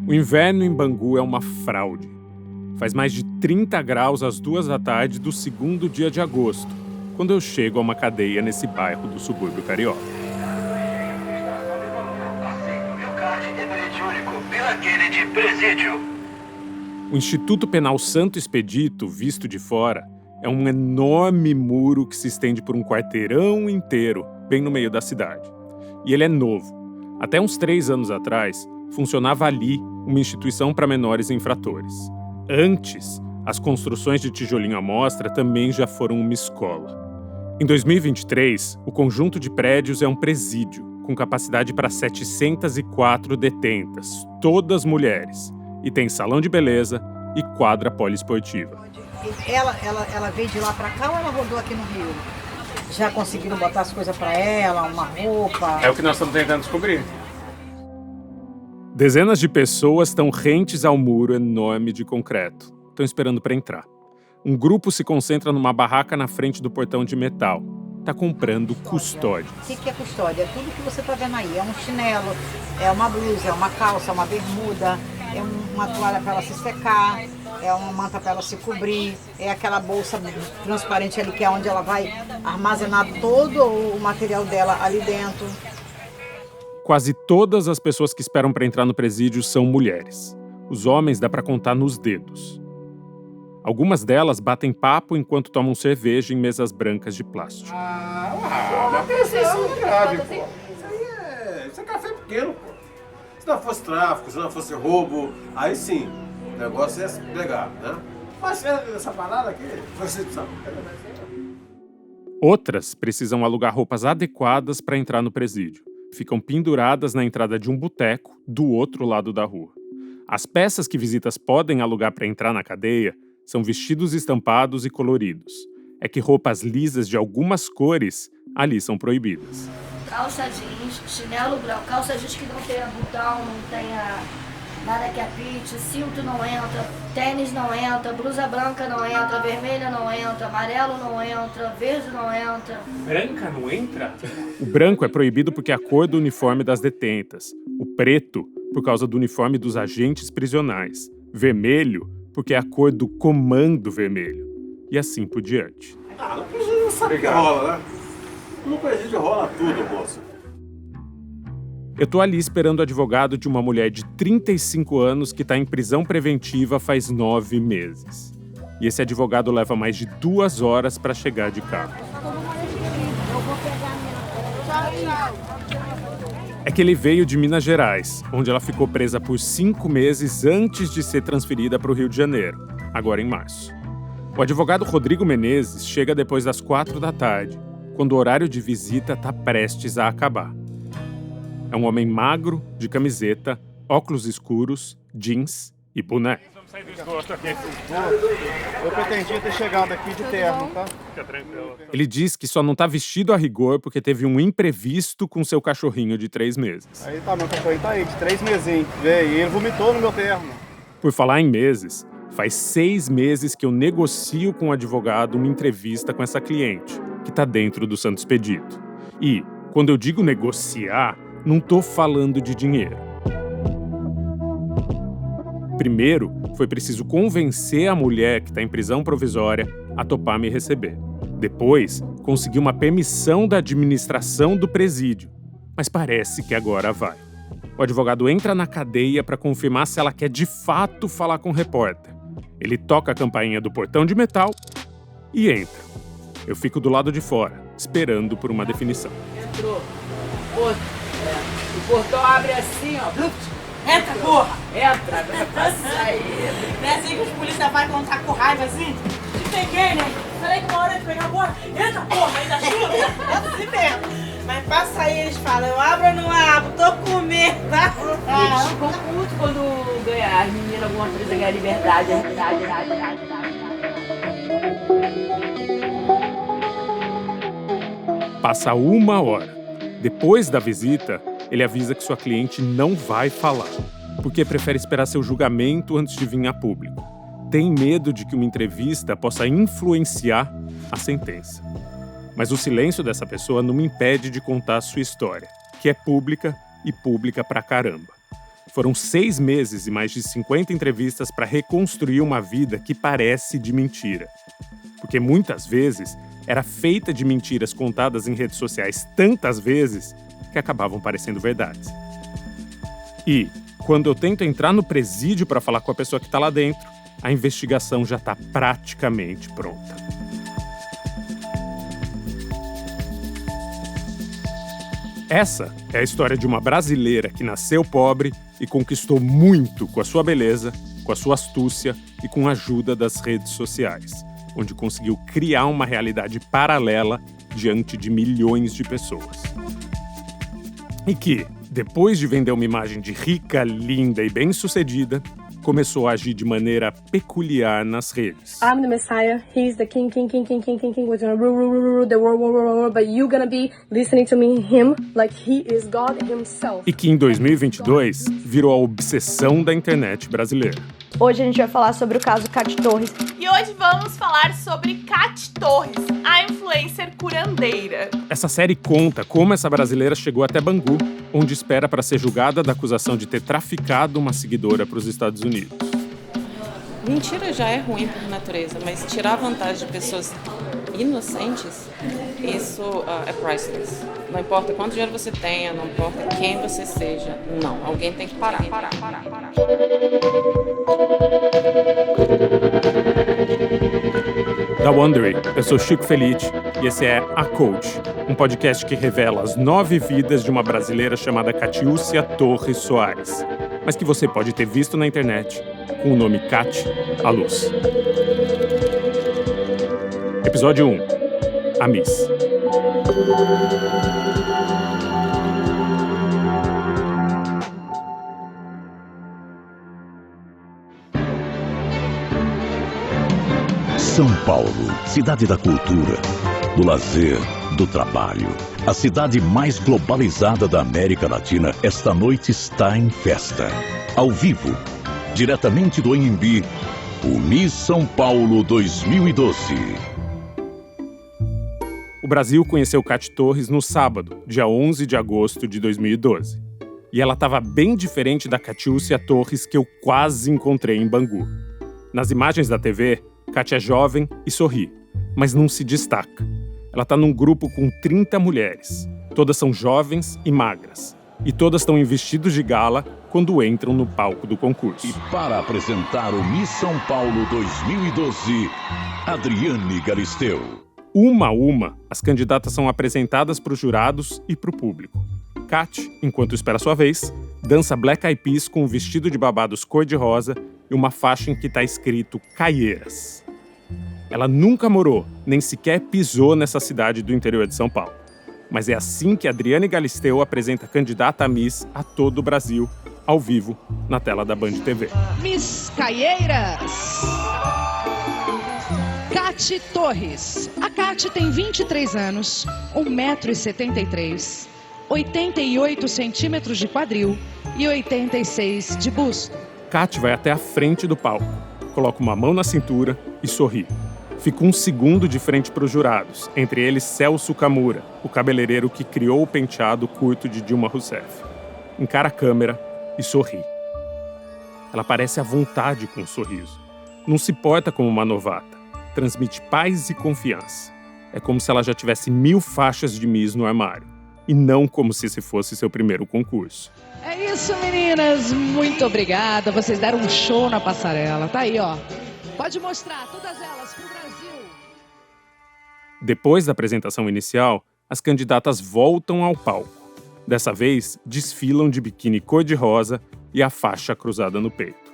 O inverno em Bangu é uma fraude. Faz mais de 30 graus às 2 da tarde do segundo dia de agosto, quando eu chego a uma cadeia nesse bairro do subúrbio carioca. O Instituto Penal Santo Expedito, visto de fora, é um enorme muro que se estende por um quarteirão inteiro, bem no meio da cidade. E ele é novo. Até uns 3 anos atrás, funcionava ali uma instituição para menores infratores. Antes, as construções de tijolinho à mostra também já foram uma escola. Em 2023, o conjunto de prédios é um presídio, com capacidade para 704 detentas, todas mulheres, e tem salão de beleza e quadra poliesportiva. Ela veio de lá para cá ou ela rodou aqui no Rio? Já conseguiram botar as coisas para ela, uma roupa? É o que nós estamos tentando descobrir. Dezenas de pessoas estão rentes ao muro enorme de concreto. Estão esperando para entrar. Um grupo se concentra numa barraca na frente do portão de metal. Está comprando custódia. O que é custódia? É tudo que você está vendo aí. É um chinelo, é uma blusa, é uma calça, é uma bermuda, é uma toalha para ela se secar, é uma manta para ela se cobrir, é aquela bolsa transparente ali que é onde ela vai armazenar todo o material dela ali dentro. Quase todas as pessoas que esperam para entrar no presídio são mulheres. Os homens dá para contar nos dedos. Algumas delas batem papo enquanto tomam cerveja em mesas brancas de plástico. Mas isso é grave, pô. Isso é café pequeno, pô. Se não fosse tráfico, se não fosse roubo, aí sim, o negócio ia pegar, né? Mas essa parada aqui, prostituição. Outras precisam alugar roupas adequadas para entrar no presídio. Ficam penduradas na entrada de um boteco do outro lado da rua. As peças que visitas podem alugar para entrar na cadeia são vestidos estampados e coloridos. É que roupas lisas de algumas cores ali são proibidas. Calça jeans, chinelo branco, calça jeans que não tenha botão, não tenha nada que apite, cinto não entra, tênis não entra, blusa branca não entra, vermelha não entra, amarelo não entra, verde não entra. Branca não entra? O branco é proibido porque é a cor do uniforme das detentas. O preto, por causa do uniforme dos agentes prisionais. Vermelho, porque é a cor do comando vermelho. E assim por diante. No presídio sabe que rola, né? No presídio rola tudo, moço. Eu tô ali esperando o advogado de uma mulher de 35 anos que tá em prisão preventiva faz 9 meses. E esse advogado leva mais de 2 horas para chegar de carro. É que ele veio de Minas Gerais, onde ela ficou presa por 5 meses antes de ser transferida para o Rio de Janeiro, agora em março. O advogado Rodrigo Menezes chega depois das 4 da tarde, quando o horário de visita está prestes a acabar. É um homem magro, de camiseta, óculos escuros, jeans e boné. Vamos sair do esgoto aqui. Eu pretendia ter chegado aqui de terno, tá? Fica tranquilo. Ele diz que só não tá vestido a rigor porque teve um imprevisto com seu cachorrinho de 3 meses. Aí tá, meu cachorrinho tá aí, de 3 mesinhos. E ele vomitou no meu terno. Por falar em meses, faz 6 meses que eu negocio com o advogado uma entrevista com essa cliente, que tá dentro do Santo Expedito. E, quando eu digo negociar, não tô falando de dinheiro. Primeiro, foi preciso convencer a mulher que está em prisão provisória a topar me receber. Depois, consegui uma permissão da administração do presídio. Mas parece que agora vai. O advogado entra na cadeia para confirmar se ela quer de fato falar com o repórter. Ele toca a campainha do portão de metal e entra. Eu fico do lado de fora, esperando por uma definição. Entrou. O portão abre assim, ó. Entra, porra! Entra, pra sair. Não é assim que os polícia vai quando tá com raiva assim? Te peguei, né? Falei que uma hora de pegar a porra. Entra, porra, ainda chuta. É assim mesmo. Mas pra sair eles falam, eu abro ou não abro? Tô com medo. Eles ficam putos quando ganhar as meninas, alguma coisa ganhar liberdade. Passa 1 hora. Depois da visita, ele avisa que sua cliente não vai falar, porque prefere esperar seu julgamento antes de vir a público. Tem medo de que uma entrevista possa influenciar a sentença. Mas o silêncio dessa pessoa não me impede de contar a sua história, que é pública e pública pra caramba. Foram 6 meses e mais de 50 entrevistas para reconstruir uma vida que parece de mentira. Porque muitas vezes era feita de mentiras contadas em redes sociais tantas vezes que acabavam parecendo verdades. E, quando eu tento entrar no presídio para falar com a pessoa que está lá dentro, a investigação já está praticamente pronta. Essa é a história de uma brasileira que nasceu pobre e conquistou muito com a sua beleza, com a sua astúcia e com a ajuda das redes sociais, onde conseguiu criar uma realidade paralela diante de milhões de pessoas. E que, depois de vender uma imagem de rica, linda e bem-sucedida, começou a agir de maneira peculiar nas redes. I'm the Messiah. He's the king. We're gonna rule the world, but you're gonna be listening to me, him, like he is God himself. E que em 2022 virou a obsessão da internet brasileira. Hoje a gente vai falar sobre o caso Cate Torres. E hoje vamos falar sobre Cate Torres, a influencer curandeira. Essa série conta como essa brasileira chegou até Bangu, onde espera para ser julgada da acusação de ter traficado uma seguidora para os Estados Unidos. Mentira já é ruim por natureza, mas tirar vantagem de pessoas inocentes, isso é priceless. Não importa quanto dinheiro você tenha, não importa quem você seja, não. Alguém tem que parar. Da Wondery, eu sou Chico Felice e esse é A Coach, um podcast que revela as 9 vidas de uma brasileira chamada Catiúcia Torres Soares, mas que você pode ter visto na internet com o nome Cate à Luz. Episódio 1. A Miss. São Paulo, cidade da cultura, do lazer, do trabalho. A cidade mais globalizada da América Latina, esta noite está em festa. Ao vivo, diretamente do Anhembi, o Miss São Paulo 2012. O Brasil conheceu Cate Torres no sábado, dia 11 de agosto de 2012. E ela estava bem diferente da Catiúcia Torres que eu quase encontrei em Bangu. Nas imagens da TV, Cate é jovem e sorri, mas não se destaca. Ela está num grupo com 30 mulheres. Todas são jovens e magras. E todas estão em vestidos de gala quando entram no palco do concurso. E para apresentar o Miss São Paulo 2012, Adriane Galisteu. Uma a uma, as candidatas são apresentadas para os jurados e para o público. Cate, enquanto espera sua vez, dança Black Eyed Peas com um vestido de babados cor-de-rosa e uma faixa em que está escrito Caieiras. Ela nunca morou, nem sequer pisou nessa cidade do interior de São Paulo. Mas é assim que Adriane Galisteu apresenta a candidata a Miss a todo o Brasil, ao vivo, na tela da Band TV. Miss Caieiras. Cate Torres. A Cate tem 23 anos, 1,73 m, 88 centímetros de quadril e 86 de busto. Cate vai até a frente do palco, coloca uma mão na cintura e sorri. Fica um segundo de frente para os jurados, entre eles Celso Camura, o cabeleireiro que criou o penteado curto de Dilma Rousseff. Encara a câmera e sorri. Ela parece à vontade com o sorriso. Não se porta como uma novata. Transmite paz e confiança. É como se ela já tivesse 1000 faixas de Miss no armário. E não como se esse fosse seu primeiro concurso. É isso, meninas. Muito obrigada. Vocês deram um show na passarela. Tá aí, ó. Pode mostrar todas elas pro Brasil. Depois da apresentação inicial, as candidatas voltam ao palco. Dessa vez, desfilam de biquíni cor-de-rosa e a faixa cruzada no peito.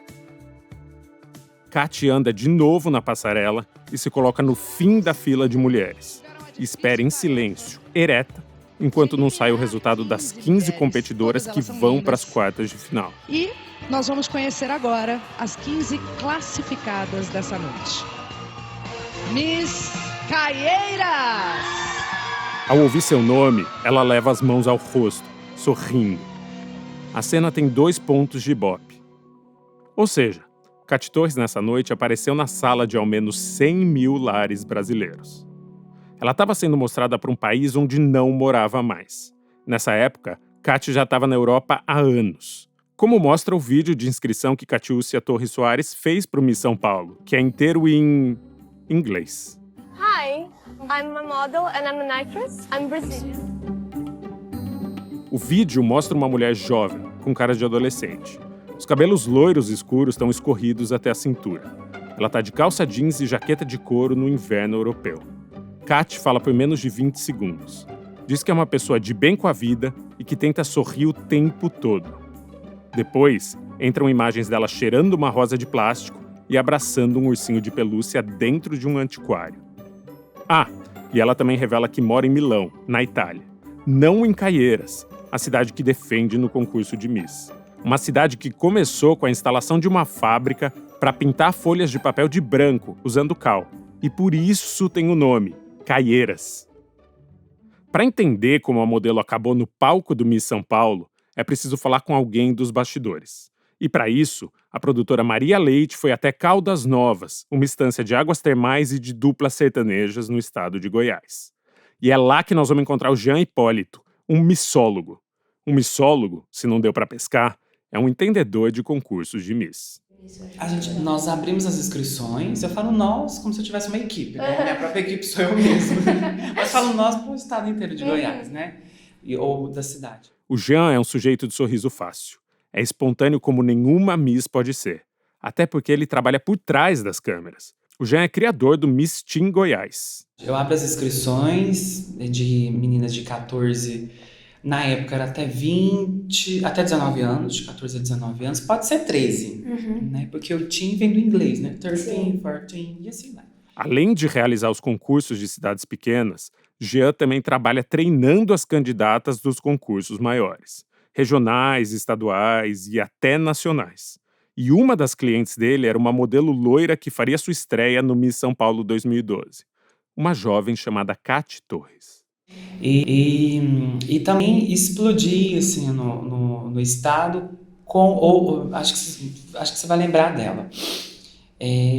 Cate anda de novo na passarela e se coloca no fim da fila de mulheres. E espera em silêncio, ereta, enquanto não sai o resultado das 15 competidoras que vão para as quartas de final. E nós vamos conhecer agora as 15 classificadas dessa noite. Miss Caieiras! Ao ouvir seu nome, ela leva as mãos ao rosto, sorrindo. A cena tem 2 pontos de ibope. Ou seja, Cate Torres nessa noite apareceu na sala de ao menos 100 mil lares brasileiros. Ela estava sendo mostrada para um país onde não morava mais. Nessa época, Cate já estava na Europa há anos. como mostra o vídeo de inscrição que Catiúcia Torres Soares fez para o Miss São Paulo, que é inteiro em inglês. Hi, I'm a model and I'm an actress. I'm Brazilian. O vídeo mostra uma mulher jovem, com cara de adolescente. Os cabelos loiros escuros estão escorridos até a cintura. Ela está de calça jeans e jaqueta de couro no inverno europeu. Cat fala por menos de 20 segundos. Diz que é uma pessoa de bem com a vida e que tenta sorrir o tempo todo. Depois, entram imagens dela cheirando uma rosa de plástico e abraçando um ursinho de pelúcia dentro de um antiquário. Ah, e ela também revela que mora em Milão, na Itália. Não em Caieiras, a cidade que defende no concurso de Miss. Uma cidade que começou com a instalação de uma fábrica para pintar folhas de papel de branco, usando cal. E por isso tem o nome, Caieiras. Para entender como a modelo acabou no palco do Miss São Paulo, é preciso falar com alguém dos bastidores. E para isso, a produtora Maria Leite foi até Caldas Novas, uma estância de águas termais e de duplas sertanejas no estado de Goiás. E é lá que nós vamos encontrar o Jean Hipólito, um missólogo. Um missólogo, se não deu para pescar, é um entendedor de concursos de Miss. Nós abrimos as inscrições, eu falo nós como se eu tivesse uma equipe, né? Minha própria equipe sou eu mesmo. Mas falo nós para o estado inteiro de Goiás, né? Ou da cidade. O Jean é um sujeito de sorriso fácil. É espontâneo como nenhuma Miss pode ser. Até porque ele trabalha por trás das câmeras. O Jean é criador do Miss Teen Goiás. Eu abro as inscrições de meninas de 14, na época era até 20, até 19 anos, de 14 a 19 anos, pode ser 13, né? Porque o teen vem do inglês, né? 13, 14 e assim vai. Além de realizar os concursos de cidades pequenas, Jean também trabalha treinando as candidatas dos concursos maiores, regionais, estaduais e até nacionais. E uma das clientes dele era uma modelo loira que faria sua estreia no Miss São Paulo 2012. Uma jovem chamada Cat Torres. E também explodi assim, no estado acho que você vai lembrar dela.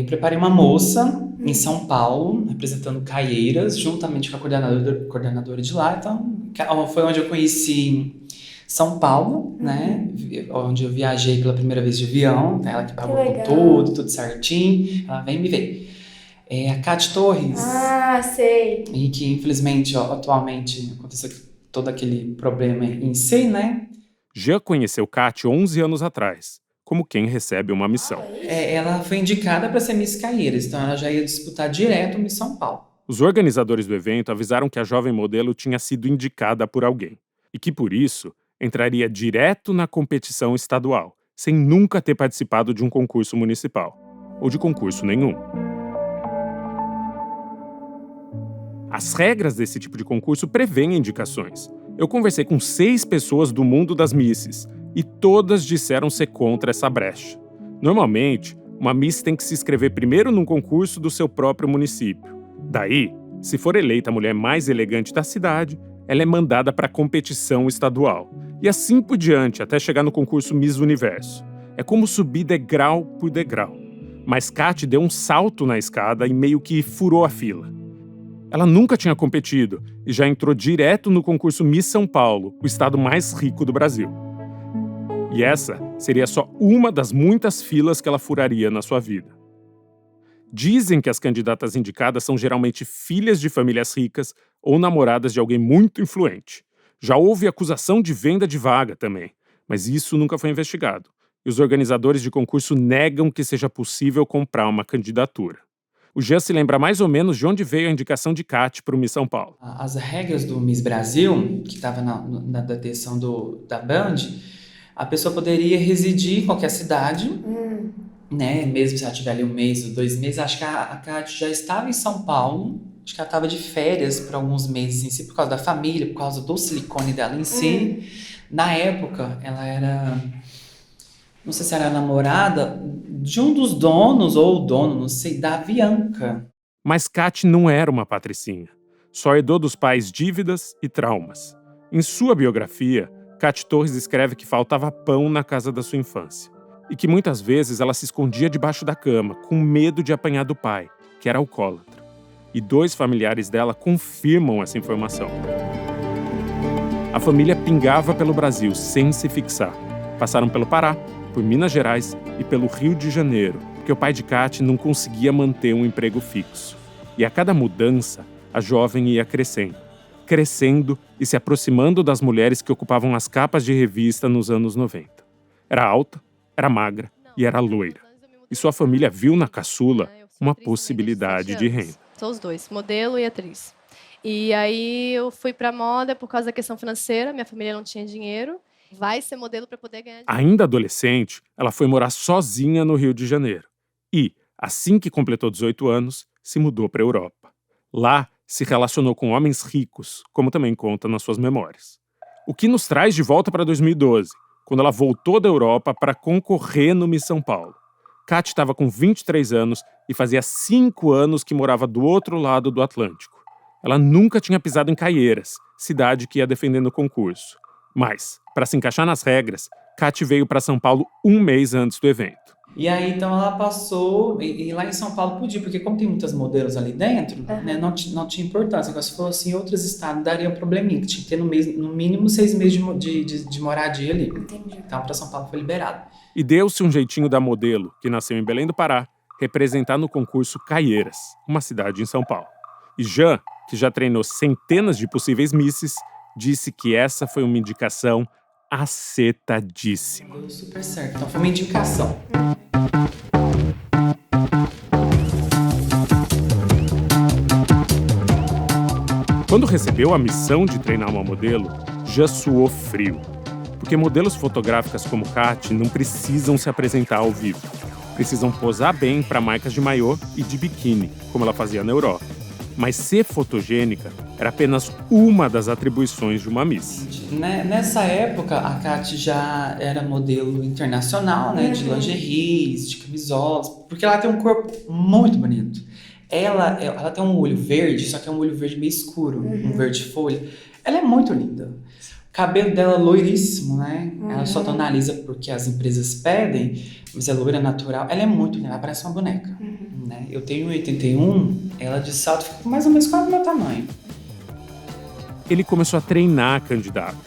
Preparei uma moça em São Paulo, representando Caieiras, juntamente com a coordenadora de lá. Então, foi onde eu conheci São Paulo, né? Onde eu viajei pela primeira vez de avião. Ela que pagou com tudo certinho. Ela vem me ver. A Cat Torres. Ah, sei. E que, infelizmente, atualmente, aconteceu todo aquele problema em si, né? Jean conheceu Cat 11 anos atrás, como quem recebe uma missão. Ela foi indicada para ser Miss Caieiras, então ela já ia disputar direto o Miss São Paulo. Os organizadores do evento avisaram que a jovem modelo tinha sido indicada por alguém, e que, por isso, entraria direto na competição estadual, sem nunca ter participado de um concurso municipal, ou de concurso nenhum. As regras desse tipo de concurso prevêem indicações. Eu conversei com 6 pessoas do mundo das misses, e todas disseram ser contra essa brecha. Normalmente, uma Miss tem que se inscrever primeiro num concurso do seu próprio município. Daí, se for eleita a mulher mais elegante da cidade, ela é mandada para a competição estadual. E assim por diante, até chegar no concurso Miss Universo. É como subir degrau por degrau. Mas Cat deu um salto na escada e meio que furou a fila. Ela nunca tinha competido e já entrou direto no concurso Miss São Paulo, o estado mais rico do Brasil. E essa seria só uma das muitas filas que ela furaria na sua vida. Dizem que as candidatas indicadas são geralmente filhas de famílias ricas ou namoradas de alguém muito influente. Já houve acusação de venda de vaga também, mas isso nunca foi investigado. E os organizadores de concurso negam que seja possível comprar uma candidatura. O Jean se lembra mais ou menos de onde veio a indicação de Cat para o Miss São Paulo. As regras do Miss Brasil, que estava na detenção da Band, a pessoa poderia residir em qualquer cidade, né? Mesmo se ela tiver ali 1 mês ou 2 meses. Acho que a Cat já estava em São Paulo, acho que ela estava de férias por alguns meses em si, por causa da família, por causa do silicone dela em si. Na época, ela era... não sei se era namorada de um dos donos, ou o dono, não sei, da Avianca. Mas Cat não era uma patricinha. Só herdou dos pais dívidas e traumas. Em sua biografia, Cat Torres escreve que faltava pão na casa da sua infância. E que muitas vezes ela se escondia debaixo da cama, com medo de apanhar do pai, que era alcoólatra. E 2 familiares dela confirmam essa informação. A família pingava pelo Brasil sem se fixar. Passaram pelo Pará, por Minas Gerais e pelo Rio de Janeiro, porque o pai de Kate não conseguia manter um emprego fixo. E a cada mudança, a jovem ia crescendo e se aproximando das mulheres que ocupavam as capas de revista nos anos 90. Era alta, era magra e era loira. E sua família viu na caçula uma possibilidade de renda. Sou os dois, modelo e atriz. E aí eu fui pra moda por causa da questão financeira, minha família não tinha dinheiro. Vai ser modelo para poder ganhar dinheiro. Ainda adolescente, ela foi morar sozinha no Rio de Janeiro. E, assim que completou 18 anos, se mudou para a Europa. Lá, se relacionou com homens ricos, como também conta nas suas memórias. O que nos traz de volta para 2012, quando ela voltou da Europa para concorrer no Miss São Paulo. Kate estava com 23 anos e fazia 5 anos que morava do outro lado do Atlântico. Ela nunca tinha pisado em Caieiras, cidade que ia defendendo o concurso. Mas, para se encaixar nas regras, Kate veio para São Paulo 1 mês antes do evento. E aí, então, ela passou, e lá em São Paulo podia, porque como tem muitas modelos ali dentro, né, não tinha importância. Agora, se fosse em outros estados, daria um probleminha, que tinha que ter no mínimo 6 meses de moradia ali. Entendi. Então, para São Paulo foi liberado. E deu-se um jeitinho da modelo, que nasceu em Belém do Pará, representar no concurso Caieiras, uma cidade em São Paulo. E Jean, que já treinou centenas de possíveis misses, disse que essa foi uma indicação acertadíssima. Deu super certo, então foi uma indicação. Quando recebeu a missão de treinar uma modelo, já suou frio. Porque modelos fotográficas como Kate não precisam se apresentar ao vivo. Precisam posar bem para marcas de maiô e de biquíni, como ela fazia na Europa. Mas ser fotogênica era apenas uma das atribuições de uma Miss. Nessa época, a Kate já era modelo internacional, né, de lingeries, de camisolas, porque ela tem um corpo muito bonito. Ela tem um olho verde, só que é um olho verde meio escuro, um verde folha. Ela é muito linda. O cabelo dela é loiríssimo, né? Ela só tonaliza porque as empresas pedem, mas é loira natural. Ela é muito linda, ela parece uma boneca. Né? Eu tenho 1,81, ela de salto fica mais ou menos quase do meu tamanho. Ele começou a treinar a candidata.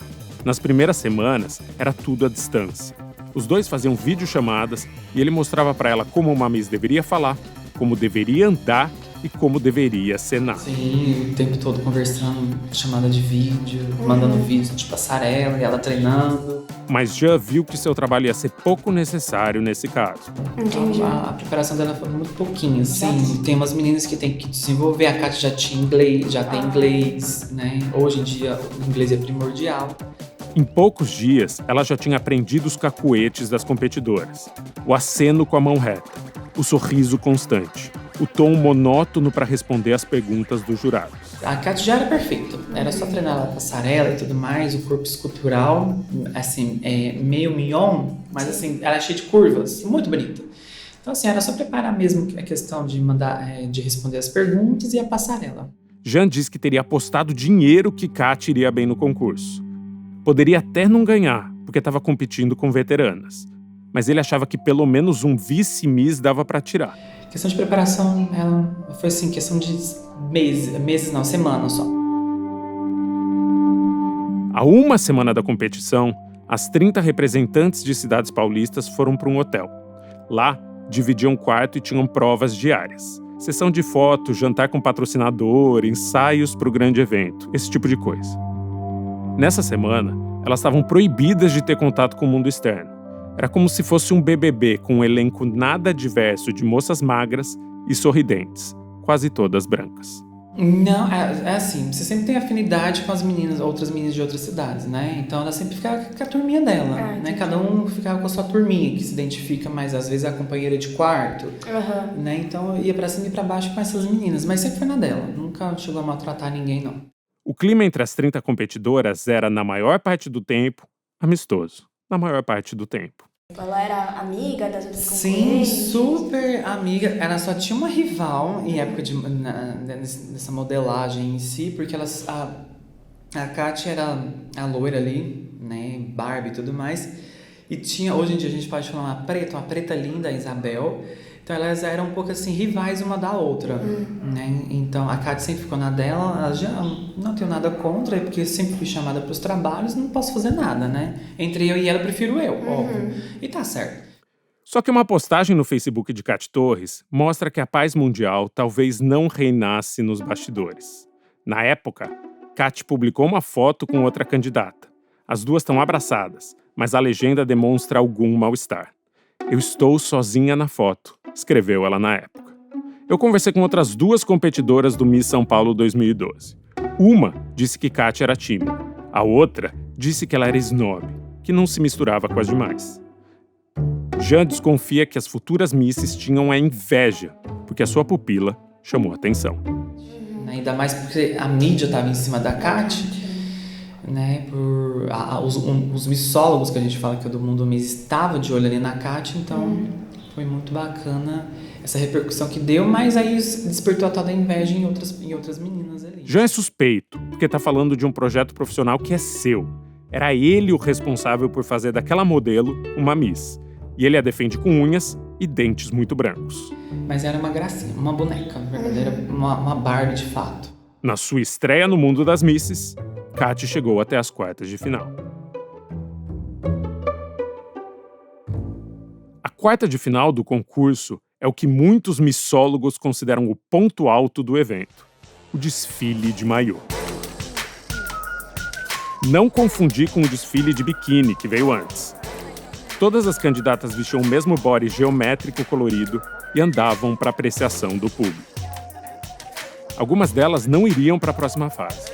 Nas primeiras semanas, era tudo à distância. Os dois faziam videochamadas e ele mostrava para ela como uma Miss deveria falar, como deveria andar e como deveria cenar. Sim, o tempo todo conversando, chamada de vídeo, mandando vídeo de passarela e ela treinando. Mas já viu que seu trabalho ia ser pouco necessário nesse caso. Entendi. A preparação dela foi muito pouquinho, assim. Tem umas meninas que tem que desenvolver. A Kate já tinha inglês, já tem inglês, né? Hoje em dia o inglês é primordial. Em poucos dias, ela já tinha aprendido os cacuetes das competidoras. O aceno com a mão reta, o sorriso constante, o tom monótono para responder às perguntas dos jurados. A Kate já era perfeita, era só treinar a passarela e tudo mais, o corpo escultural, assim, meio mignon, mas assim, ela é cheia de curvas, muito bonita. Então assim, era só preparar mesmo a questão de de responder as perguntas e a passarela. Jean disse que teria apostado dinheiro que Kate iria bem no concurso. Poderia até não ganhar, porque estava competindo com veteranas. Mas ele achava que pelo menos um vice-miss dava para tirar. Questão de preparação, ela foi assim, questão de meses não, semanas só. A uma semana da competição, as 30 representantes de cidades paulistas foram para um hotel. Lá, dividiam quarto e tinham provas diárias. Sessão de foto, jantar com patrocinador, ensaios para o grande evento, esse tipo de coisa. Nessa semana, elas estavam proibidas de ter contato com o mundo externo. Era como se fosse um BBB com um elenco nada diverso de moças magras e sorridentes, quase todas brancas. Não, é assim, você sempre tem afinidade com as meninas, outras meninas de outras cidades, né? Então ela sempre ficava com a turminha dela, né? Cada um ficava com a sua turminha, que se identifica mais, às vezes, a companheira de quarto, né? Então ia pra cima e pra baixo com essas meninas, mas sempre foi na dela, nunca chegou a maltratar ninguém, não. O clima entre as 30 competidoras era, na maior parte do tempo, amistoso. Na maior parte do tempo. Ela era amiga das outras concorrentes? Sim, super amiga. Ela só tinha uma rival em época dessa modelagem em si, porque a Kate era a loira ali, né, Barbie e tudo mais. E tinha, hoje em dia a gente pode falar uma preta linda, a Isabel. Então elas eram um pouco assim, rivais uma da outra, né? Então a Kátia sempre ficou na dela, ela já não tenho nada contra, porque eu sempre fui chamada para os trabalhos, não posso fazer nada, né? Entre eu e ela, eu prefiro eu, óbvio. E tá certo. Só que uma postagem no Facebook de Kátia Torres mostra que a paz mundial talvez não reinasse nos bastidores. Na época, Kátia publicou uma foto com outra candidata. As duas estão abraçadas, mas a legenda demonstra algum mal-estar. Eu estou sozinha na foto, escreveu ela na época. Eu conversei com outras duas competidoras do Miss São Paulo 2012. Uma disse que Kátia era tímida. A outra disse que ela era snob, que não se misturava com as demais. Jean desconfia que as futuras misses tinham a inveja, porque a sua pupila chamou a atenção. Ainda mais porque a mídia estava em cima da Kátia, né? Os missólogos que a gente fala que é do mundo Miss estavam de olho ali na Kátia, então foi muito bacana essa repercussão que deu, mas aí despertou a tal da inveja em outras meninas ali. Jean é suspeito, porque está falando de um projeto profissional que é seu. Era ele o responsável por fazer daquela modelo uma Miss. E ele a defende com unhas e dentes muito brancos. Mas era uma gracinha, uma boneca, verdadeira, uma Barbie de fato. Na sua estreia no mundo das Misses, Kátia chegou até as quartas de final. A quarta de final do concurso é o que muitos missólogos consideram o ponto alto do evento, o desfile de maiô. Não confundir com o desfile de biquíni que veio antes. Todas as candidatas vestiam o mesmo body geométrico colorido e andavam para apreciação do público. Algumas delas não iriam para a próxima fase.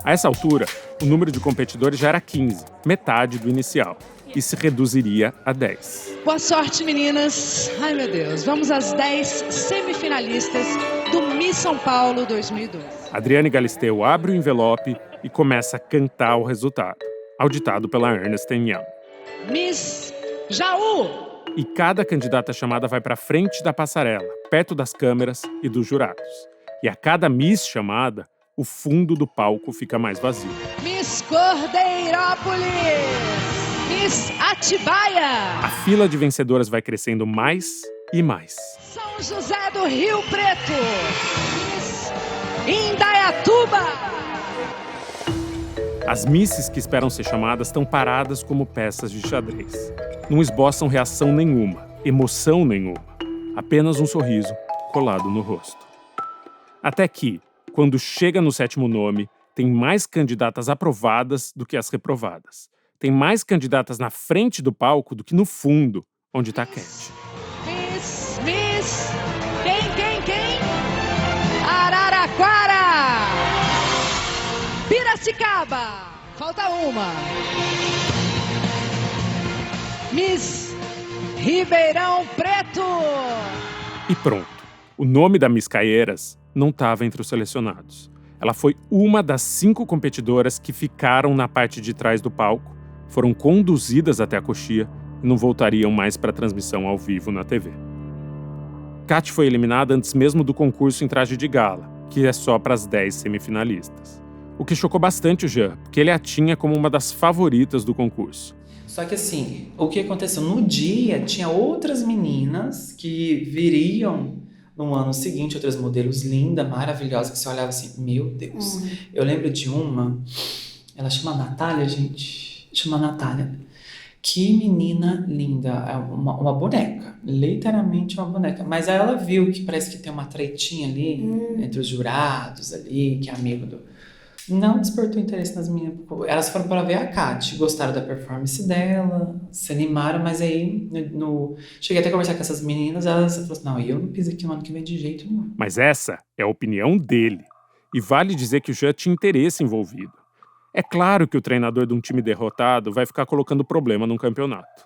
A essa altura, o número de competidores já era 15, metade do inicial, e se reduziria a 10. Boa sorte, meninas. Ai, meu Deus. Vamos às 10 semifinalistas do Miss São Paulo 2012. Adriane Galisteu abre o envelope e começa a cantar o resultado, auditado pela Ernst & Young. Miss Jaú! E cada candidata chamada vai para frente da passarela, perto das câmeras e dos jurados. E a cada Miss chamada, o fundo do palco fica mais vazio. Miss Cordeirópolis! Miss Atibaia! A fila de vencedoras vai crescendo mais e mais. São José do Rio Preto! Miss Indaiatuba! As misses que esperam ser chamadas estão paradas como peças de xadrez. Não esboçam reação nenhuma, emoção nenhuma. Apenas um sorriso colado no rosto. Até que, quando chega no sétimo nome, tem mais candidatas aprovadas do que as reprovadas. Tem mais candidatas na frente do palco do que no fundo, onde está a Cat. Miss... Quem? Araraquara! Piracicaba! Falta uma. Miss Ribeirão Preto! E pronto. O nome da Miss Caieiras não estava entre os selecionados. Ela foi uma das 5 competidoras que ficaram na parte de trás do palco, foram conduzidas até a coxia e não voltariam mais para a transmissão ao vivo na TV. Kat foi eliminada antes mesmo do concurso em traje de gala, que é só para as 10 semifinalistas. O que chocou bastante o Jean, porque ele a tinha como uma das favoritas do concurso. Só que assim, o que aconteceu? No dia, tinha outras meninas que viriam no ano seguinte, outras modelos lindas, maravilhosas, que você olhava assim, meu Deus. Eu lembro de uma, ela chama Natália, gente. Chama Natália. Que menina linda. É uma boneca. Literalmente uma boneca. Mas aí ela viu que parece que tem uma tretinha ali, entre os jurados ali, que é amigo do... Não despertou interesse nas meninas. Elas foram para ver a Kat, gostaram da performance dela, se animaram, mas aí cheguei até a conversar com essas meninas, elas falaram assim, não, eu não piso aqui no ano que vem de jeito nenhum. Mas essa é a opinião dele. E vale dizer que o Jean tinha interesse envolvido. É claro que o treinador de um time derrotado vai ficar colocando problema num campeonato.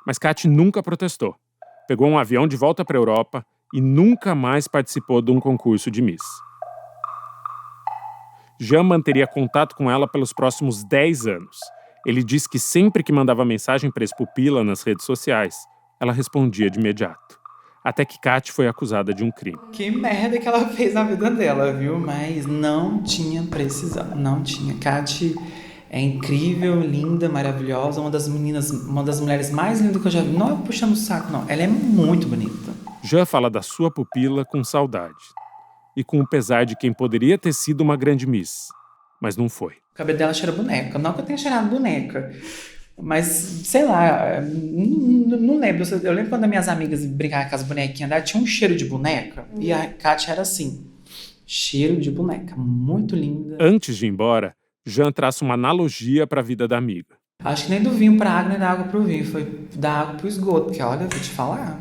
Mas Kat nunca protestou. Pegou um avião de volta para a Europa e nunca mais participou de um concurso de Miss. Jean manteria contato com ela pelos próximos 10 anos. Ele disse que sempre que mandava mensagem para ex-pupila nas redes sociais, ela respondia de imediato. Até que Kat foi acusada de um crime. Que merda que ela fez na vida dela, viu? Mas não tinha precisão, não tinha. Kat É incrível, linda, maravilhosa, uma das mulheres mais lindas que eu já vi. Não é puxando o saco, não. Ela é muito bonita. Jean fala da sua pupila com saudade. E com o pesar de quem poderia ter sido uma grande Miss. Mas não foi. O cabelo dela cheira boneca. Não que eu tenha cheirado boneca. Mas, sei lá, não lembro. Eu lembro quando as minhas amigas brincavam com as bonequinhas dela, tinha um cheiro de boneca. E a Kátia era assim. Cheiro de boneca. Muito linda. Antes de ir embora, Jean traça uma analogia para a vida da amiga. Acho que nem do vinho pra água, nem da água pro vinho. Foi da água pro esgoto. Porque, olha, eu vou te falar.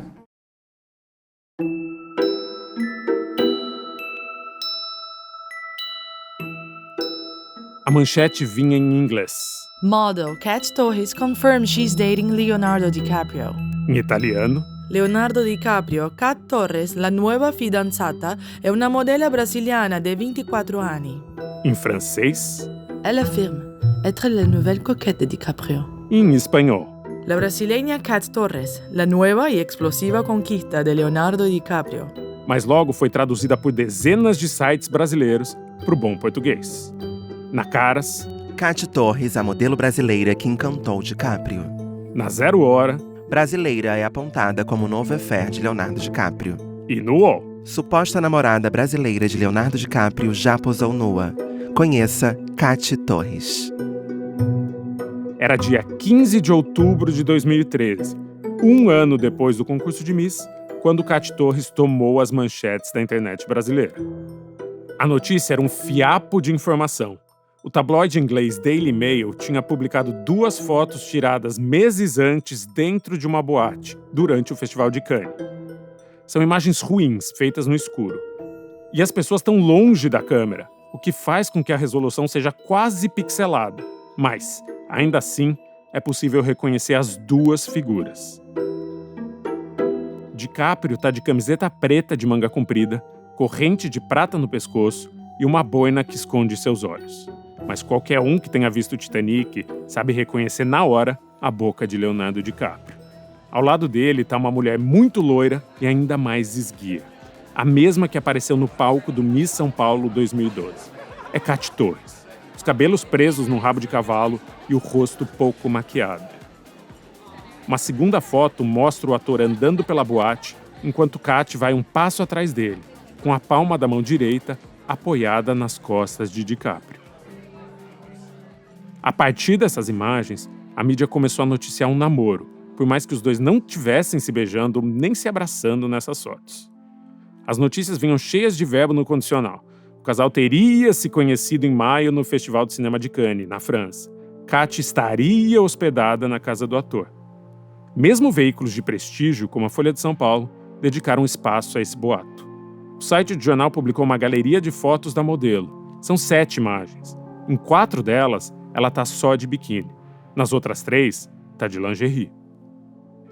A manchete vinha em inglês. Model Kat Torres confirms she's dating Leonardo DiCaprio. Em italiano. Leonardo DiCaprio, Kat Torres, la nuova fidanzata, è una modella brasiliana de 24 anni. Em francês. Elle affirme être la nouvelle coquette de DiCaprio. E em espanhol. La brasileña Kat Torres, la nueva y explosiva conquista de Leonardo DiCaprio. Mas logo foi traduzida por dezenas de sites brasileiros para o bom português. Na Caras. Kat Torres, a modelo brasileira que encantou DiCaprio. Na Zero Hora. Brasileira é apontada como novo affair de Leonardo DiCaprio. E no UOL. Suposta namorada brasileira de Leonardo DiCaprio já posou nua. Conheça Kat Torres. Era dia 15 de outubro de 2013, um ano depois do concurso de Miss, quando Kat Torres tomou as manchetes da internet brasileira. A notícia era um fiapo de informação. O tabloide inglês Daily Mail tinha publicado 2 fotos tiradas meses antes dentro de uma boate, durante o Festival de Cannes. São imagens ruins, feitas no escuro. E as pessoas estão longe da câmera, o que faz com que a resolução seja quase pixelada. Mas, ainda assim, é possível reconhecer as 2 figuras. DiCaprio está de camiseta preta de manga comprida, corrente de prata no pescoço e uma boina que esconde seus olhos. Mas qualquer um que tenha visto o Titanic sabe reconhecer na hora a boca de Leonardo DiCaprio. Ao lado dele está uma mulher muito loira e ainda mais esguia. A mesma que apareceu no palco do Miss São Paulo 2012. É Kat Torres. Os cabelos presos num rabo de cavalo e o rosto pouco maquiado. Uma segunda foto mostra o ator andando pela boate, enquanto Kat vai um passo atrás dele, com a palma da mão direita apoiada nas costas de DiCaprio. A partir dessas imagens, a mídia começou a noticiar um namoro, por mais que os dois não tivessem se beijando nem se abraçando nessas fotos. As notícias vinham cheias de verbo no condicional. O casal teria se conhecido em maio no Festival de Cinema de Cannes, na França. Kat estaria hospedada na casa do ator. Mesmo veículos de prestígio, como a Folha de São Paulo, dedicaram espaço a esse boato. O site do jornal publicou uma galeria de fotos da modelo. São 7 imagens. Em 4 delas, ela tá só de biquíni. Nas outras 3, tá de lingerie.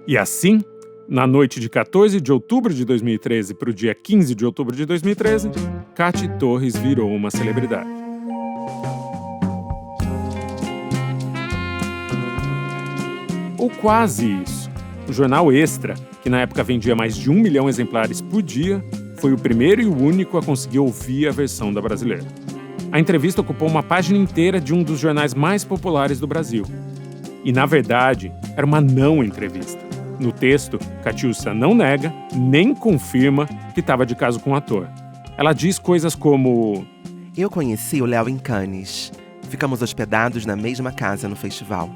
E assim, na noite de 14 de outubro de 2013 para o dia 15 de outubro de 2013, Kat Torres virou uma celebridade. Ou quase isso. O jornal Extra, que na época vendia mais de 1 milhão de exemplares por dia, foi o primeiro e o único a conseguir ouvir a versão da brasileira. A entrevista ocupou uma página inteira de um dos jornais mais populares do Brasil. E, na verdade, era uma não-entrevista. No texto, Catiúcia não nega, nem confirma que estava de caso com o ator. Ela diz coisas como: Eu conheci o Léo em Cannes. Ficamos hospedados na mesma casa no festival.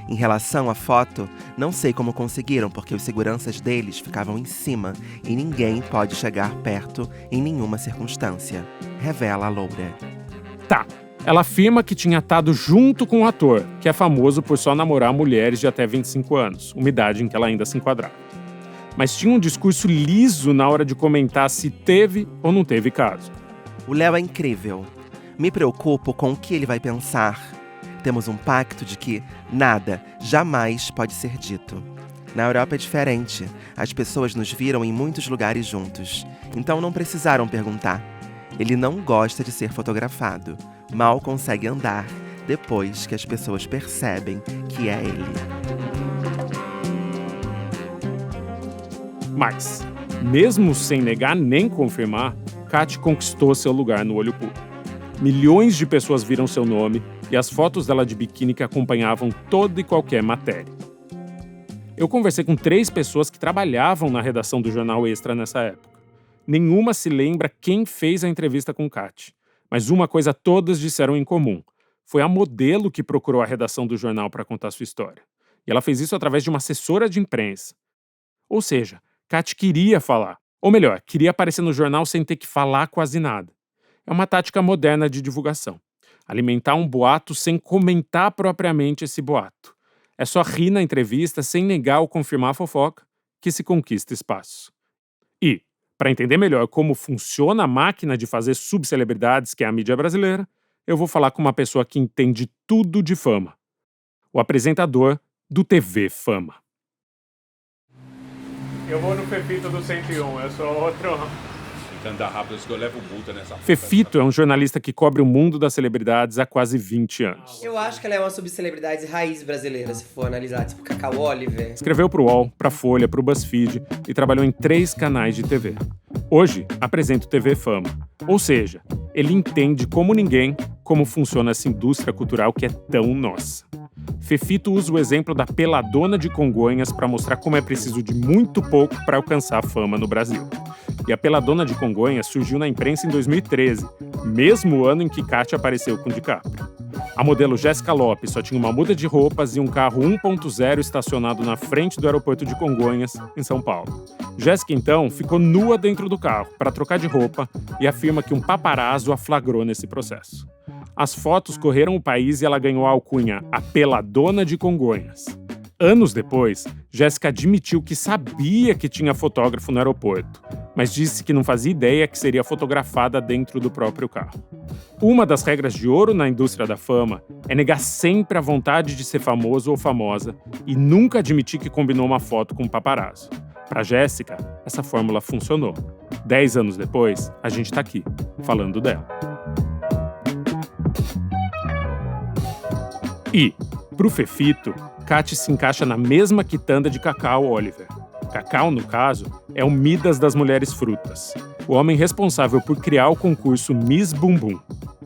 Em relação à foto, não sei como conseguiram, porque os seguranças deles ficavam em cima e ninguém pode chegar perto em nenhuma circunstância, revela a loura. Tá, ela afirma que tinha estado junto com o ator, que é famoso por só namorar mulheres de até 25 anos, uma idade em que ela ainda se enquadrava. Mas tinha um discurso liso na hora de comentar se teve ou não teve caso. O Léo é incrível. Me preocupo com o que ele vai pensar. Temos um pacto de que nada, jamais pode ser dito. Na Europa é diferente. As pessoas nos viram em muitos lugares juntos. Então não precisaram perguntar. Ele não gosta de ser fotografado. Mal consegue andar depois que as pessoas percebem que é ele. Mas, mesmo sem negar nem confirmar, Kat conquistou seu lugar no olho público. milhões de pessoas viram seu nome e as fotos dela de biquíni que acompanhavam toda e qualquer matéria. Eu conversei com 3 pessoas que trabalhavam na redação do Jornal Extra nessa época. Nenhuma se lembra quem fez a entrevista com Kati, mas uma coisa todas disseram em comum. Foi a modelo que procurou a redação do jornal para contar sua história. E ela fez isso através de uma assessora de imprensa. Ou seja, Kati queria falar. Ou melhor, queria aparecer no jornal sem ter que falar quase nada. É uma tática moderna de divulgação. Alimentar um boato sem comentar propriamente esse boato. É só rir na entrevista sem negar ou confirmar a fofoca que se conquista espaço. E, para entender melhor como funciona a máquina de fazer subcelebridades que é a mídia brasileira, eu vou falar com uma pessoa que entende tudo de fama. O apresentador do TV Fama. Eu vou no Fefito do 101, eu sou outro... Andar rápido, que eu levo multa nessa... Fefito é um jornalista que cobre o mundo das celebridades há quase 20 anos. Eu acho que ela é uma subcelebridade raiz brasileira, se for analisar, tipo Cacau Oliver. Escreveu pro UOL, pra Folha, pro BuzzFeed e trabalhou em 3 canais de TV. Hoje, apresenta o TV Fama. Ou seja, ele entende como ninguém como funciona essa indústria cultural que é tão nossa. Fefito usa o exemplo da Peladona de Congonhas para mostrar como é preciso de muito pouco para alcançar a fama no Brasil. E a Peladona de Congonhas surgiu na imprensa em 2013, mesmo ano em que Kati apareceu com DiCaprio. A modelo Jéssica Lopes só tinha uma muda de roupas e um carro 1.0 estacionado na frente do aeroporto de Congonhas, em São Paulo. Jéssica, então, ficou nua dentro do carro para trocar de roupa e afirma que um paparazzo a flagrou nesse processo. As fotos correram o país e ela ganhou a alcunha a Peladona de Congonhas. Anos depois, Jéssica admitiu que sabia que tinha fotógrafo no aeroporto, mas disse que não fazia ideia que seria fotografada dentro do próprio carro. Uma das regras de ouro na indústria da fama é negar sempre a vontade de ser famoso ou famosa e nunca admitir que combinou uma foto com um paparazzo. Para Jéssica, essa fórmula funcionou. 10 anos depois, a gente tá aqui, falando dela. E, pro Fefito, Kati se encaixa na mesma quitanda de Cacau Oliver. Cacau, no caso, é o Midas das mulheres frutas, o homem responsável por criar o concurso Miss Bumbum.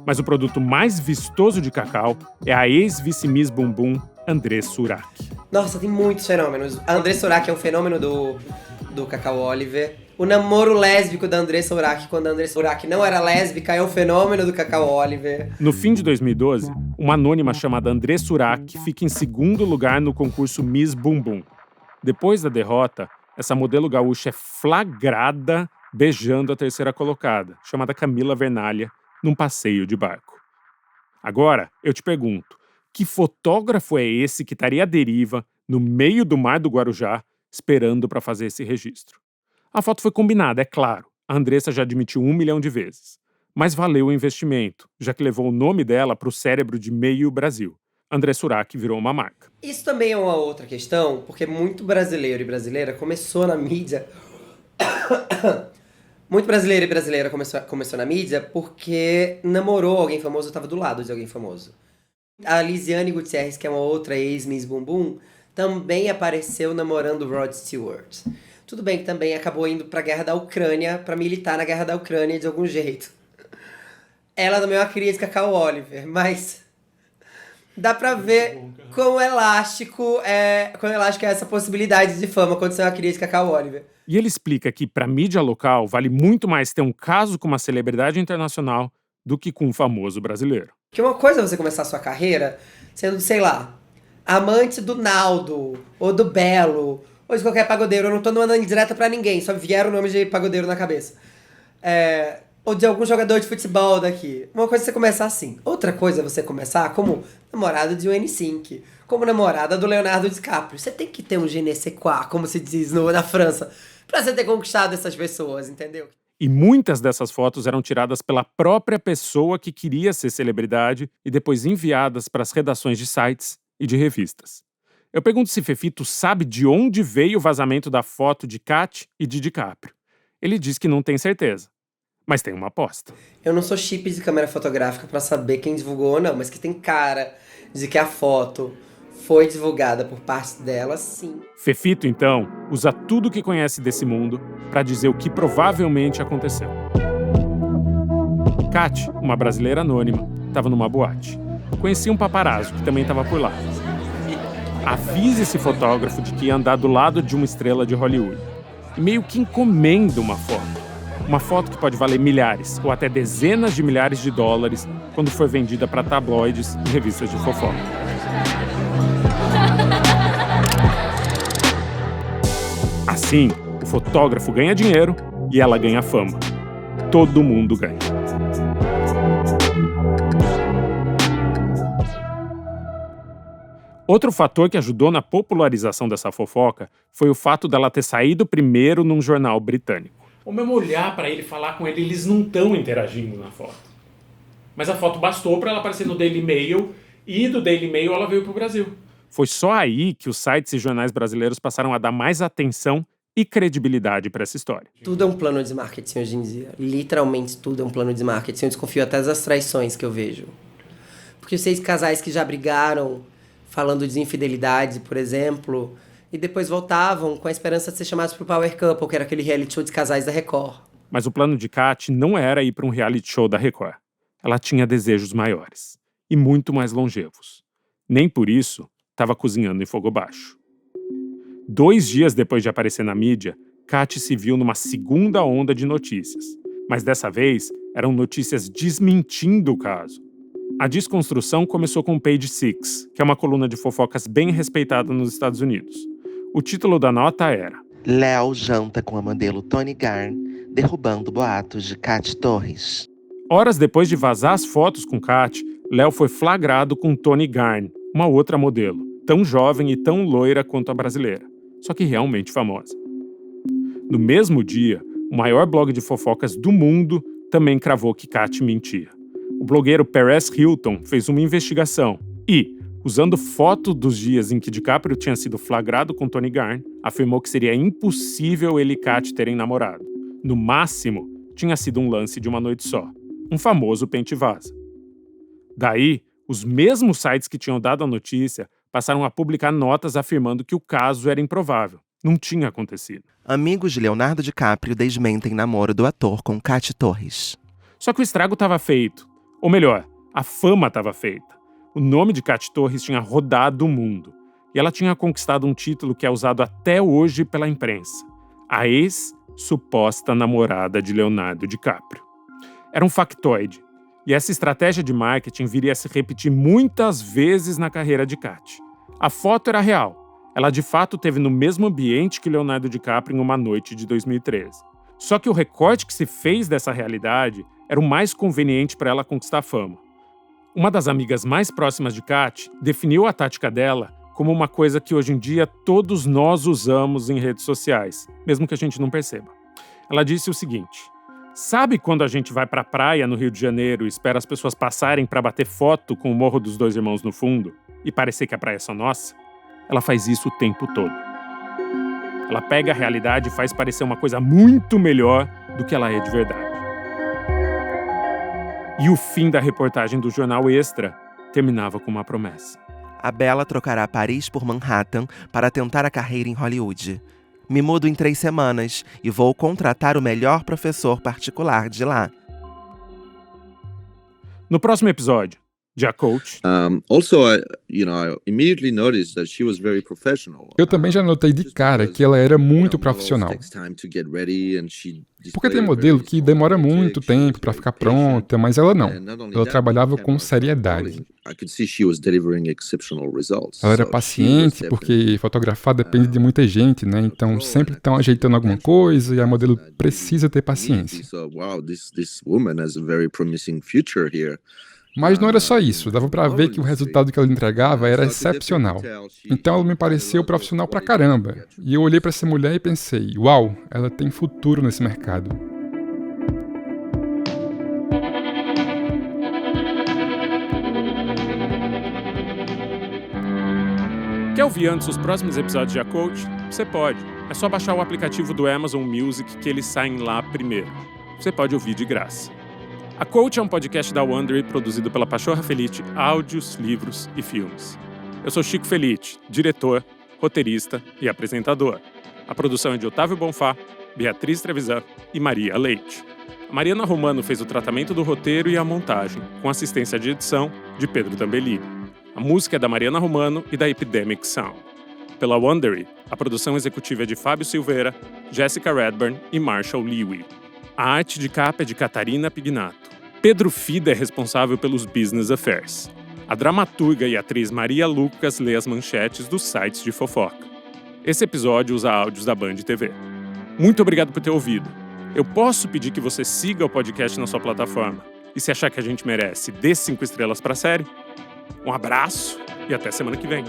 Mas o produto mais vistoso de Cacau é a ex-vice-Miss Bumbum, André Surak. Nossa, tem muitos fenômenos. A André Surak é um fenômeno do Cacau Oliver. O namoro lésbico da André Surak, quando a André Surak não era lésbica, é um fenômeno do Cacau Oliver. No fim de 2012, uma anônima chamada André Surak fica em 2º lugar no concurso Miss Bumbum. Depois da derrota, essa modelo gaúcha é flagrada beijando a 3ª colocada, chamada Camila Vernalha, num passeio de barco. Agora, eu te pergunto, que fotógrafo é esse que estaria à deriva, no meio do mar do Guarujá, esperando para fazer esse registro? A foto foi combinada, é claro. A Andressa já admitiu 1 milhão de vezes. Mas valeu o investimento, já que levou o nome dela para o cérebro de meio Brasil. André Surak virou uma marca. Isso também é uma outra questão, porque muito brasileiro e brasileira começou na mídia... Muito brasileiro e brasileira começou na mídia porque namorou alguém famoso, estava do lado de alguém famoso. A Lisiane Gutierrez, que é uma outra ex-Miss Bumbum, também apareceu namorando Rod Stewart. Tudo bem que também acabou indo pra guerra da Ucrânia, pra militar na guerra da Ucrânia de algum jeito. Ela também é uma crítica a Cacau Oliver, mas dá pra ver quão elástico é essa possibilidade de fama quando você é uma crítica a Cacau Oliver. E ele explica que pra mídia local vale muito mais ter um caso com uma celebridade internacional do que com um famoso brasileiro. Porque uma coisa é você começar a sua carreira sendo, sei lá, amante do Naldo, ou do Belo, ou de qualquer pagodeiro. Eu não tô mandando indireta pra ninguém, só vieram o nome de pagodeiro na cabeça. Ou de algum jogador de futebol daqui. Uma coisa é você começar assim. Outra coisa é você começar como namorada de um N5, como namorada do Leonardo DiCaprio. Você tem que ter um je ne sais quoi, como se diz na França, pra você ter conquistado essas pessoas, entendeu? E muitas dessas fotos eram tiradas pela própria pessoa que queria ser celebridade e depois enviadas para as redações de sites e de revistas. Eu pergunto se Fefito sabe de onde veio o vazamento da foto de Kati e de DiCaprio. Ele diz que não tem certeza, mas tem uma aposta. Eu não sou chip de câmera fotográfica pra saber quem divulgou ou não, mas que tem cara de que a foto foi divulgada por parte dela, sim. Fefito, então, usa tudo que conhece desse mundo para dizer o que provavelmente aconteceu. Kat, uma brasileira anônima, estava numa boate. Conhecia um paparazzo que também estava por lá. Avisa esse fotógrafo de que ia andar do lado de uma estrela de Hollywood. E meio que encomenda uma foto. Uma foto que pode valer milhares ou até dezenas de milhares de dólares quando for vendida para tabloides e revistas de fofoca. Assim, o fotógrafo ganha dinheiro e ela ganha fama. Todo mundo ganha. Outro fator que ajudou na popularização dessa fofoca foi o fato dela ter saído primeiro num jornal britânico. Ou mesmo olhar para ele, falar com ele, eles não estão interagindo na foto. Mas a foto bastou para ela aparecer no Daily Mail e do Daily Mail ela veio para o Brasil. Foi só aí que os sites e jornais brasileiros passaram a dar mais atenção e credibilidade para essa história. Tudo é um plano de marketing hoje em dia. Literalmente tudo é um plano de marketing. Eu desconfio até das traições que eu vejo. Porque os 6 casais que já brigaram falando de infidelidade, por exemplo, e depois voltavam com a esperança de ser chamados para o Power Couple, que era aquele reality show de casais da Record. Mas o plano de Kat não era ir para um reality show da Record. Ela tinha desejos maiores e muito mais longevos. Nem por isso estava cozinhando em fogo baixo. 2 dias depois de aparecer na mídia, Kat se viu numa segunda onda de notícias. Mas dessa vez, eram notícias desmentindo o caso. A desconstrução começou com o Page Six, que é uma coluna de fofocas bem respeitada nos Estados Unidos. O título da nota era: Léo janta com a modelo Toni Garn, derrubando boatos de Kat Torres. Horas depois de vazar as fotos com Kat, Léo foi flagrado com Toni Garn, uma outra modelo, tão jovem e tão loira quanto a brasileira, só que realmente famosa. No mesmo dia, o maior blog de fofocas do mundo também cravou que Kat mentia. O blogueiro Perez Hilton fez uma investigação e, usando foto dos dias em que DiCaprio tinha sido flagrado com Toni Garn, afirmou que seria impossível ele e Kat terem namorado. No máximo, tinha sido um lance de uma noite só. Um famoso pente vaza. Daí, os mesmos sites que tinham dado a notícia passaram a publicar notas afirmando que o caso era improvável. Não tinha acontecido. Amigos de Leonardo DiCaprio desmentem namoro do ator com Kat Torres. Só que o estrago estava feito. Ou melhor, a fama estava feita. O nome de Kat Torres tinha rodado o mundo. E ela tinha conquistado um título que é usado até hoje pela imprensa. A ex-suposta namorada de Leonardo DiCaprio. Era um factoide. E essa estratégia de marketing viria a se repetir muitas vezes na carreira de Kat. A foto era real. Ela de fato esteve no mesmo ambiente que Leonardo DiCaprio em uma noite de 2013. Só que o recorte que se fez dessa realidade era o mais conveniente para ela conquistar fama. Uma das amigas mais próximas de Kat definiu a tática dela como uma coisa que hoje em dia todos nós usamos em redes sociais, mesmo que a gente não perceba. Ela disse o seguinte: sabe quando a gente vai para a praia no Rio de Janeiro e espera as pessoas passarem para bater foto com o Morro dos Dois Irmãos no fundo e parecer que a praia é só nossa? Ela faz isso o tempo todo. Ela pega a realidade e faz parecer uma coisa muito melhor do que ela é de verdade. E o fim da reportagem do Jornal Extra terminava com uma promessa. A Bela trocará Paris por Manhattan para tentar a carreira em Hollywood. Me mudo em 3 semanas e vou contratar o melhor professor particular de lá. No próximo episódio, de Coach. Eu também já notei de cara que ela era muito profissional. Porque tem modelo que demora muito tempo para ficar pronta, mas ela não. Ela trabalhava com seriedade. Ela era paciente, porque fotografar depende de muita gente, né? Então sempre estão ajeitando alguma coisa e a modelo precisa ter paciência. Mas não era só isso, dava pra ver que o resultado que ela entregava era excepcional. Então ela me pareceu profissional pra caramba. E eu olhei pra essa mulher e pensei, uau, ela tem futuro nesse mercado. Quer ouvir antes os próximos episódios de A Coach? Você pode. É só baixar o aplicativo do Amazon Music que eles saem lá primeiro. Você pode ouvir de graça. A Coach é um podcast da Wondery produzido pela Pachorra Felice, áudios, livros e filmes. Eu sou Chico Felice, diretor, roteirista e apresentador. A produção é de Otávio Bonfá, Beatriz Trevisan e Maria Leite. A Mariana Romano fez o tratamento do roteiro e a montagem, com assistência de edição de Pedro Tambellini. A música é da Mariana Romano e da Epidemic Sound. Pela Wondery, a produção executiva é de Fábio Silveira, Jessica Redburn e Marshall Lewy. A arte de capa é de Catarina Pignato. Pedro Fida é responsável pelos Business Affairs. A dramaturga e atriz Maria Lucas lê as manchetes dos sites de fofoca. Esse episódio usa áudios da Band TV. Muito obrigado por ter ouvido. Eu posso pedir que você siga o podcast na sua plataforma. E se achar que a gente merece, dê 5 estrelas para a série. Um abraço e até semana que vem.